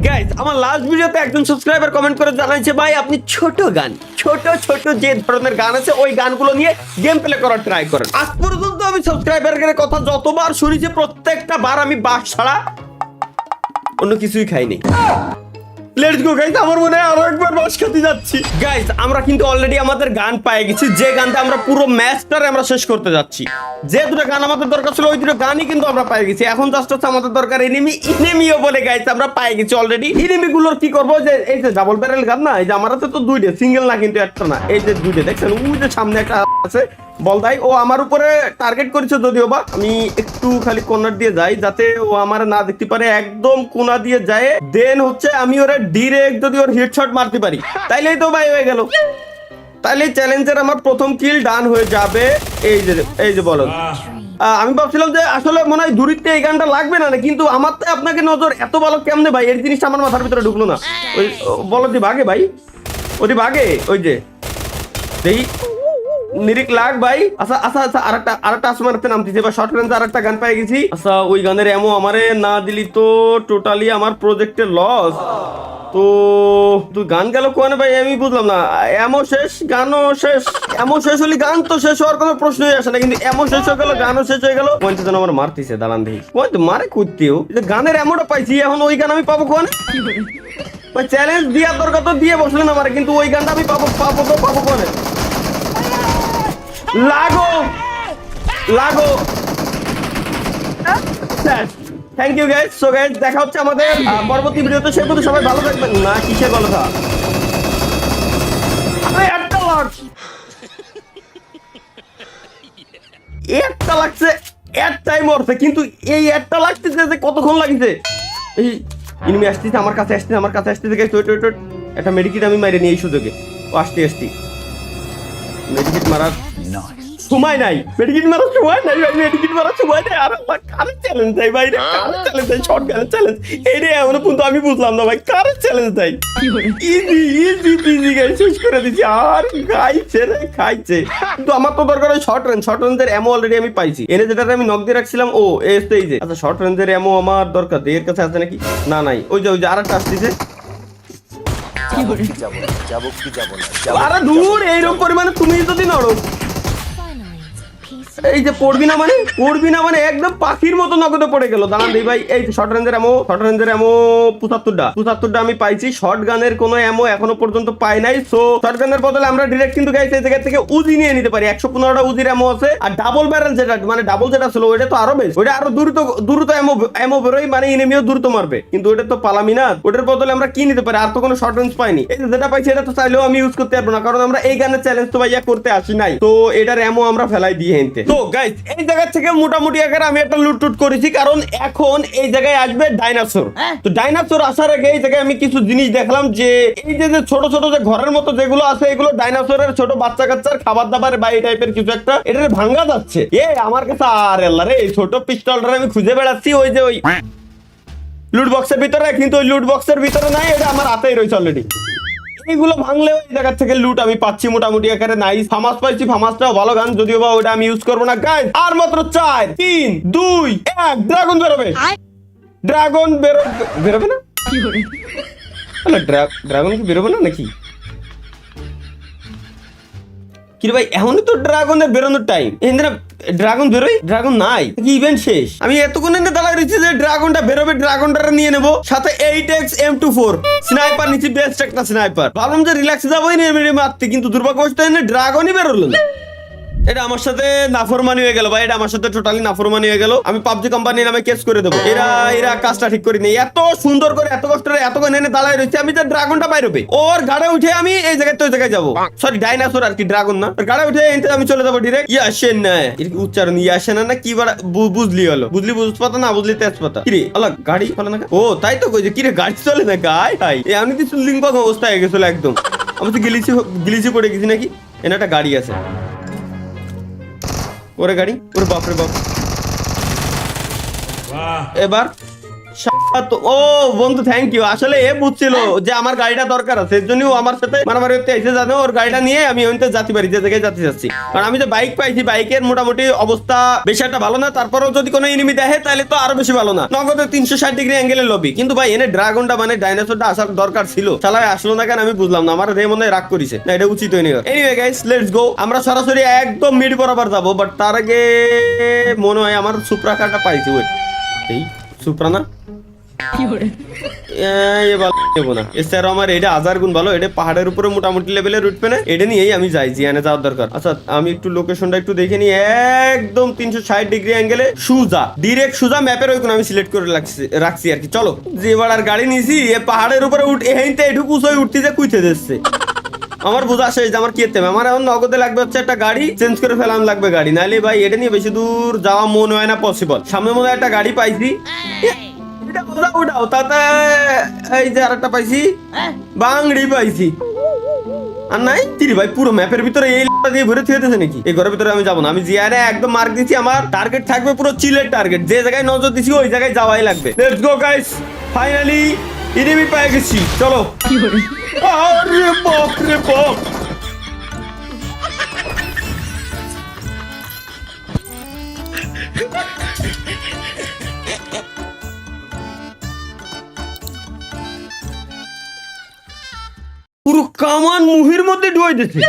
Guys আমার last ভিডিওতে একজন সাবস্ক্রাইবার কমেন্ট করে জানাইছে ভাই আপনি ছোট গান ছোট যে ধরনের গান আছে ওই গানগুলো নিয়ে গেম প্লে করার ট্রাই করেন। আজ পর্যন্ত আমি সাবস্ক্রাইবারের কথা যতবার শুনেছি প্রত্যেকটা বার আমি বাস ছাড়া অন্য কিছুই খাইনি। লেটস গো গাইস, আমার মনে হয় আরো একবার বাস খেতে যাচ্ছি। গাইস আমরা কিন্তু অলরেডি আমাদের গান পেয়ে গেছি, যে গানটা আমরা পুরো ম্যাচটারে আমরা শেষ করতে যাচ্ছি। যে দুটো গান আমাদের দরকার ছিল ওই দুটো গানই কিন্তু আমরা পেয়ে গেছি। এখন জাস্ট হচ্ছে আমাদের দরকার এনিমিও বলে গাইস আমরা পেয়ে গেছি অলরেডি। এনিমি গুলোর কি করবো, যে এই যে ডাবল ব্যারেল গান না, এই যে আমার হাতে তো দুইটা, সিঙ্গেল না কিন্তু একটা না, এই যে দুইটা দেখছেন ওই যে সামনে একটা আছে বলদাই, ও আমার উপরে টার্গেট করেছে। যদিও বা আমি একটু খালি কর্নার দিয়ে যাই যাতে ও আমার না দেখতে পারে, একদম কোনা দিয়ে যায়, দেন হচ্ছে আমি ওরা ডিরেক্ট যদি ওর হেডশট মারতে পারি তাইলেই তো ভাই হয়ে গেল, তাইলে চ্যালেঞ্জের আমার প্রথম কিল ডান হয়ে যাবে। এই যে বলো, আমি ভাবছিলাম যে আসলে মনে হয় দূরিত্বে এই গানটা লাগবে না, কিন্তু আমার তো আপনাকে নজর এত ভালো কেমনে ভাই, এই জিনিসটা আমার মাথার ভিতরে ঢুকলো না। ওই বলো দি ভাগে ভাই, ওদি ভাগে, ওই যে দেখি নিরিক লাগ ভাই। আচ্ছা আরেকটা আসমানতে নামতেছে বা শর্ট রেঞ্জ আরেকটা গান পেয়ে গেছি। আচ্ছা ওই গানের এমো আমারে না দিলি তো টোটালি আমার প্রজেক্টের লস। তো তুই গান গেল কোনে ভাই, আমি বুঝলাম না। এমো শেষ গানও শেষ, এমো শেষ হলে গান তো শেষ হওয়ার কোনো প্রশ্নই আসে না, কিন্তু এমো শেষ হয়ে গেল গানও শেষ হয়ে গেল। কোনটা যেন আমার মারতেছে দাঁড়ান দেখি, কোন তো মারে করতেও গানের এমোটা পাইছি, এখন ওই গান আমি পাবো কোন ভাই? চ্যালেঞ্জ দেওয়ার দরকার তো দিয়ে বসলেন আমার, কিন্তু ওই গানটা আমি পাবো কোনে? লাগো thank you guys. So guys দেখা হচ্ছে আমাদের পরবর্তী ভিডিওতে, সে পর্যন্ত সবাই ভালো থাকবেন। না কিসের কথা, একটা লাগছে একটাই মরছে, কিন্তু এই একটা লাগতেছে যে কতক্ষণ লাগছে। এই ইনিমি আসতেছে আমার কাছে আসতেছে গাইস, ওয়েট একটা মেডিকিট আমি মাইরে নিয়ে এই সুযোগে। ও আসতে মেডিকিট মারার সময় নাই, মেডিকিট মারার সময় নাই ভাই, মেডিকিট মারার সময় নাই। আর কারের চ্যালেঞ্জ দেয় ভাই, কারের চ্যালেঞ্জ দেয়, শর্ট গানের চ্যালেঞ্জ। এই রে এমন কিন্তু আমি বুঝলাম না ভাই, কারের চ্যালেঞ্জ দেয়। ইজি গাই শেষ করে দিচ্ছি। আর খাইছে কিন্তু আমার তো দরকার ওই শর্ট রেঞ্জের এমো অলরেডি আমি পাইছি। এনে যেটা আমি নক দিয়ে রাখছিলাম ও এই যে। আচ্ছা শর্ট রেঞ্জের এমো আমার দরকার, এর কাছে আছে নাকি? না নাই, ওই যে আরেকটা আসতেছে। আরে দূর, এইরকম পরিমাণে তুমি যদি নড়ো, এই যে পড়বি না মানে একদম পাখির মতো নগদে পড়ে গেল। দাঁড়ান দিই ভাই, এই শর্ট রেঞ্জের এমো 75টা আমি পাইছি। শর্ট গানের কোনো এমো এখনো পর্যন্ত পাই নাই। সো শর্ট গানের বদলে আমরা ডিরেক্ট কিন্তু গাইস এই জায়গা থেকে উজি নিয়ে নিতে পারি। 115টা উজির এমো আছে। আর ডাবল ব্যারেল যেটা মানে ডাবল যেটা ছিল ওইটা তো আরো বেশ, ওইটা আরো দ্রুত এমো বেরোই, মানে এনিমিও দ্রুত মারবে, কিন্তু ওইটা তো পালামি না। ওটার বদলে আমরা কি নিতে পারি? আর তো কোনো শর্ট রেঞ্জ পাইনি। এই যেটা পাইছি এটা তো চাইলেও আমি ইউজ করতে পারবো না, কারণ আমরা এই গানের চ্যালেঞ্জ তো ভাইয়া করতে আসি নাই। তো এটার এমো আমরা ফেলাই দিয়ে হেনতে। তো গাইস এই জায়গা থেকে মোটামুটি আকারে আমি একটা লুট করেছি, কারণ এখন এই জায়গায় আসবে ডাইনোসর। তো ডাইনোসর আসার আগে এই জায়গায় আমি কিছু জিনিস দেখলাম, যে এই যে ছোট যে ঘরের মতো যেগুলো আছে, এগুলো ডাইনোসরের ছোট বাচ্চা কাচ্চার খাবার দাবার বা এই টাইপের কিছু একটা, এটা ভাঙ্গা যাচ্ছে। আমার কাছে আর আল্লাহ রে, এই ছোট পিস্তলটা আমি খুঁজে বেড়াচ্ছি ওই যে ওই লুট বক্সের ভিতরে, কিন্তু ওই লুট বক্সের ভিতরে নাই, এটা আমার হাতেই রয়েছে অলরেডি। এইগুলো ভাঙলেও এই জায়গা থেকে লুট আমি পাচ্ছি মোটামুটি আকারে নাইস। ফামাস পাইছি, ফামাসটাও ভালো গান, যদিও বা ওটা আমি ইউজ করবো না গাইস। আর মাত্র 4 3 2 1 ড্রাগন বেরোবে। ড্রাগন বেরোবে না? ড্রাগন কি বেরোবে না নাকি? কি ভাই এখনই তো ড্রাগনের বেরোনোর টাইম, এখানে ড্রাগন বেরোয়? ড্রাগন নাই কি? ইভেন্ট শেষ। আমি এতক্ষণ দাঁড়ায় রয়েছি যে ড্রাগনটা বেরোবে, ড্রাগনটা নিয়ে নেবো। সাথে 8x M24 স্নাইপার নিচ্ছি, বেস্ট একটা স্নাইপার। ভাবলাম যে রিল্যাক্স যাবোই নিয়ে মারতে, কিন্তু দুর্ভাগ্যবশত ড্রাগনই বেরোলো না। এটা আমার সাথে নাফরমানি হয়ে গেল ভাই, এটা আমার সাথে টোটালি নাফরমানি হয়ে গেল। আমি পাবজি কোম্পানি নামে কেস করে দেবো। এরা কাজটা ঠিক করে নেই, এত সুন্দর করে এত কষ্ট করে এত এনে দাঁড়ায় রয়েছে। আমি যে ড্রাগনটা বাইরবে, ওর গাড়ে উঠে আমি এই জায়গায় তো ওই জায়গায় যাবো। সরি ডাইনোসর আর কি, ড্রাগন না। গাড়ে উঠে এনতে আমি চলে যাবো ডিরেক্ট। ইয়াসেন না উচ্চারণ, ইয়াসেন না কি বুঝলি হলো, বুঝলি না বুঝলি তেজপাতা। কিরে আলাগ গাড়ি চলে না? ও তাই তো কইছে, কিরে গাড়ি চলে না গাই ভাই? আমি কিছু লিঙ্ক অবস্থা হয়ে গেছিল একদম। আমি তো গিলিছি পড়ে গেছি নাকি? এনে একটা গাড়ি আছে, ওরে গাড়ি, ওরে বাপরে বাপ। এবার ও বন্ধু থ্যাংক ইউ। আসলে এ বুঝছিল যে আমার গাড়িটা দরকার আছে, এর জন্যই ও আমার সাথে মারামারি করতে এসে জানে ওর গাড়িটা নিয়ে আমি ওইতে যাতে পারি যে জায়গায় যেতে যাচ্ছি। কারণ আমি যে বাইক পাইছি, বাইকের মোটামুটি অবস্থা বেশি একটা ভালো না, তারপরেও যদি কোনো এনিমি দেখে তাহলে তো আরো বেশি ভালো না। নগদে 360 ডিগ্রি অ্যাঙ্গেলের লবি। কিন্তু ভাই এনে ড্রাগনটা মানে ডাইনোসরটা আসার দরকার ছিল, শালায় আসলো না কেন আমি বুঝলাম না। আমার রে মনে হয় রাগ করিছে না, এটা উচিত হয়নি। এনিওয়ে গাইস লেটস গো, আমরা সরাসরি একদম মিড বরাবর যাবো, বাট তার আগে মনে হয় আমার সুপ্রা কারটা পাইছি। ওই এই সুপ্রা না আমার এটা 1000 গুণ ভালো। এটা পাহাড়ের উপরে মোটামুটি লেভেলের উঠবে না, এটা নিয়েই আমি যাই, জিয়ানে যাওয়ার দরকার। আচ্ছা আমি একটু লোকেশনটা একটু দেখে নিই। একদম 360 ডিগ্রি অ্যাঙ্গেলে সুজা, ডিরেক্ট সুজা ম্যাপের ওই কোন আমি সিলেক্ট করে রাখছি আর কি। চলো যে এবার গাড়ি নিয়েছি এ পাহাড়ের উপরে এইতে এটুকু উঠতে যে কুইতে দিচ্ছে। আমার বোঝা শেষ যে আমার কি করতে হবে। আমার এখন নগদে লাগবে হচ্ছে একটা গাড়ি, চেঞ্জ করে ফেলাম লাগবে গাড়ি, নাহলে ভাই এটা নিয়ে বেশি দূর যাওয়া মনে হয় না পসিবল। সামনে মনে হয় একটা গাড়ি পাইছি, উঠাও তাতে এই যে আরেকটা পাইছি, বাংড়ি পাইছি। আর নাই তিরি ভাই পুরো ম্যাপের ভিতরে এই দিয়ে ভরে থুয়েছে নাকি? এই ঘরের ভিতরে আমি যাবো না। আমি জিয়ারে একদম মার্ক দিচ্ছি, আমার টার্গেট থাকবে পুরো চিলের টার্গেট, যে জায়গায় নজর দিছি ওই জায়গায় যাওয়াই লাগবে। Let's go guys, finally enemy পেয়ে গেছি। চলো আরে বাপ রে বাপ, পুরো কামান মুহির মধ্যে ডুবাই দিচ্ছে।